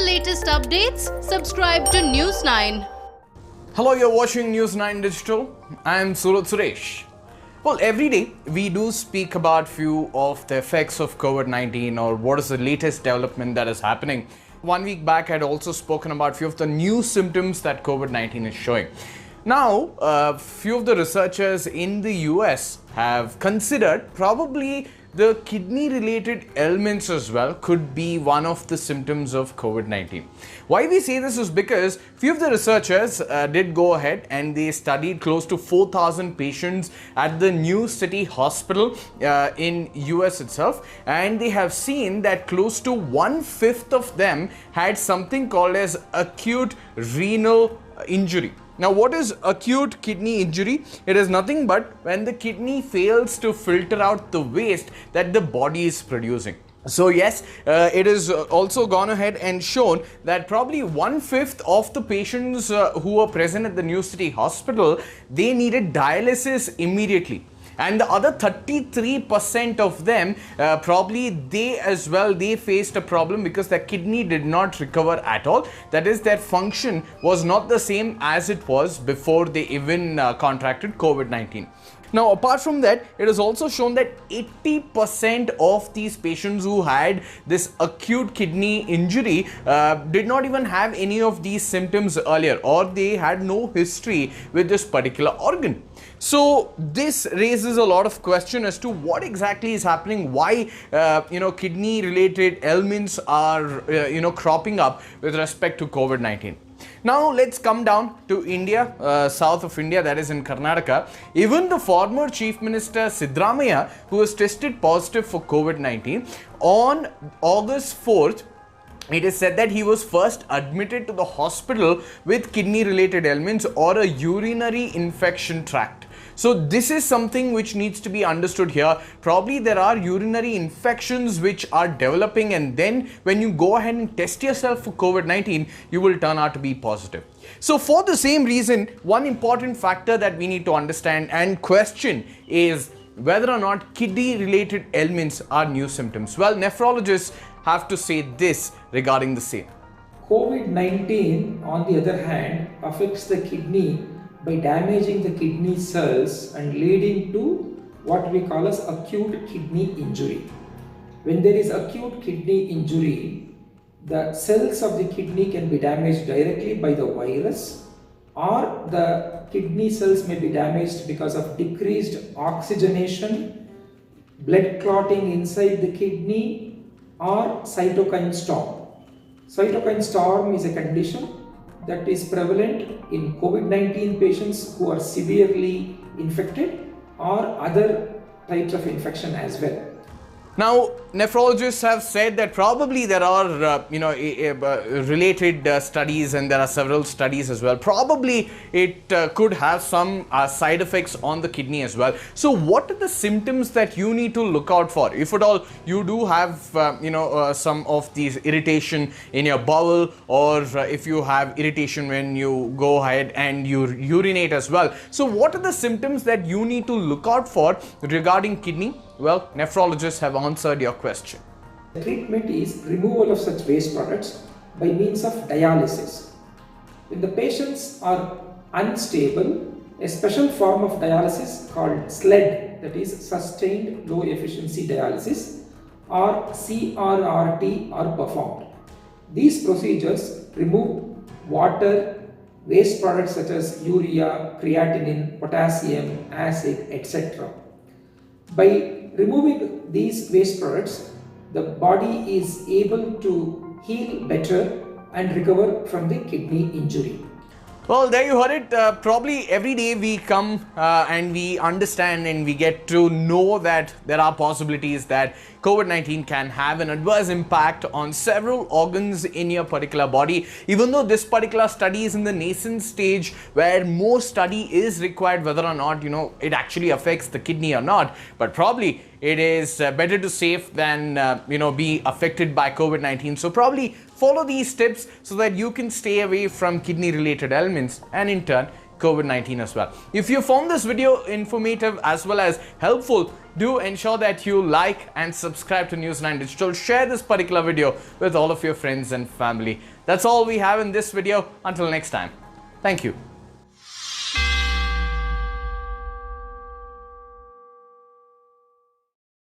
latest updates, subscribe to News 9. Hello, you're watching News 9 Digital. I am Surat Suresh. Well, every day we do speak about few of the effects of COVID-19 or what is the latest development that is happening. 1 week back, I had also spoken about few of the new symptoms that COVID-19 is showing. Now, few of the researchers in the US have considered probably the kidney-related ailments as well could be one of the symptoms of COVID-19. Why we say this is because few of the researchers did go ahead and they studied close to 4,000 patients at the New City Hospital in US itself, and they have seen that close to 1/5 of them had something called as acute renal injury. Now, what is acute kidney injury? It is nothing but when the kidney fails to filter out the waste that the body is producing. So yes, it is also gone ahead and shown that probably 1/5 of the patients who were present at the New City Hospital, they needed dialysis immediately. And the other 33% of them, probably they faced a problem because their kidney did not recover at all. That is, their function was not the same as it was before they even contracted COVID-19. Now, apart from that, it is also shown that 80% of these patients who had this acute kidney injury did not even have any of these symptoms earlier, or they had no history with this particular organ. So this raises a lot of question as to what exactly is happening, why kidney related ailments are cropping up with respect to COVID-19. Now let's come down to India, south of India, that is in Karnataka. Even the former Chief Minister Siddaramaiah, who was tested positive for COVID-19 on August 4th, it is said that he was first admitted to the hospital with kidney related ailments or a urinary infection tract. So this is something which needs to be understood here. Probably there are urinary infections which are developing, and then when you go ahead and test yourself for COVID-19, you will turn out to be positive. So for the same reason, one important factor that we need to understand and question is whether or not kidney related ailments are new symptoms. Well, nephrologists have to say this regarding the same. COVID-19, on the other hand, affects the kidney by damaging the kidney cells and leading to what we call as acute kidney injury. When there is acute kidney injury, the cells of the kidney can be damaged directly by the virus, or the kidney cells may be damaged because of decreased oxygenation, blood clotting inside the kidney, or cytokine storm. Cytokine storm is a condition that is prevalent in COVID-19 patients who are severely infected or other types of infection as well. Now, nephrologists have said that probably there are related studies, and there are several studies as well. Probably it could have some side effects on the kidney as well. So what are the symptoms that you need to look out for? If at all you do have some of these irritation in your bowel, or if you have irritation when you go ahead and you urinate as well. So what are the symptoms that you need to look out for regarding kidney? Well, nephrologists have answered your question. The treatment is removal of such waste products by means of dialysis. When the patients are unstable, a special form of dialysis called SLED, that is sustained low efficiency dialysis, or CRRT, are performed. These procedures remove water, waste products such as urea, creatinine, potassium, acid, etc. By removing these waste products, the body is able to heal better and recover from the kidney injury. Well, there you heard it. Probably every day we come and we understand and we get to know that there are possibilities that COVID-19 can have an adverse impact on several organs in your particular body. Even though this particular study is in the nascent stage where more study is required whether or not, it actually affects the kidney or not. But probably it is better to safe than, be affected by COVID-19. So probably follow these tips so that you can stay away from kidney related ailments and in turn COVID-19 as well. If you found this video informative as well as helpful, do ensure that you like and subscribe to News9 Digital. Share this particular video with all of your friends and family. That's all we have in this video. Until next time, thank you.